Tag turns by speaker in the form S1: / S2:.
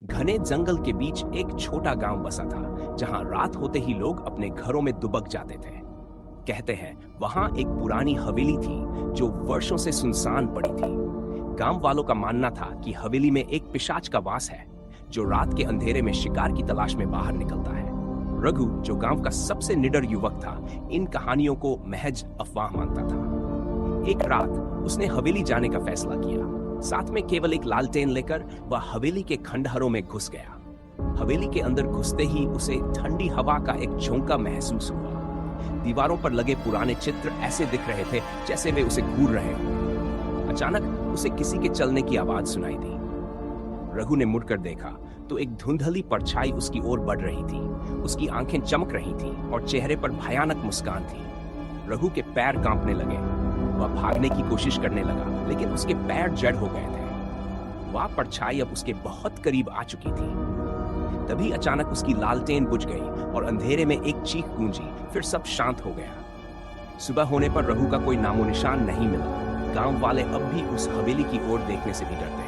S1: घने जंगल के बीच एक छोटा गांव बसा था जहां रात होते ही लोग अपने घरों में दुबक जाते थे। कहते हैं वहां एक पुरानी हवेली थी जो वर्षों से सुनसान पड़ी थी। गांव वालों का मानना था कि हवेली में एक पिशाच का वास है जो रात के अंधेरे में शिकार की तलाश में बाहर निकलता है। रघु, जो गांव का सबसे निडर युवक था, इन कहानियों को महज अफवाह मानता था। एक रात उसने हवेली जाने का फैसला किया। साथ में केवल एक लालटेन लेकर वह हवेली के खंडहरों में घुस गया। हवेली के अंदर घुसते ही उसे ठंडी हवा का एक झोंका महसूस हुआ। दीवारों पर लगे पुराने चित्र ऐसे दिख रहे थे जैसे वे उसे घूर रहे हों। अचानक उसे किसी के चलने की आवाज सुनाई दी। रघु ने मुड़कर देखा तो एक धुंधली परछाई उसकी ओर बढ़ रही थी। उसकी आंखें चमक रही थीं और चेहरे पर भयानक मुस्कान थी। रघु के पैर कांपने लगे। वह भागने की कोशिश करने लगा, लेकिन उसके पैर जड़ हो गए थे। वह परछाई अब उसके बहुत करीब आ चुकी थी। तभी अचानक उसकी लालटेन बुझ गई और अंधेरे में एक चीख गूंजी। फिर सब शांत हो गया। सुबह होने पर रघु का कोई नामो निशान नहीं मिला। गांव वाले अब भी उस हवेली की ओर देखने से भी डरते थे।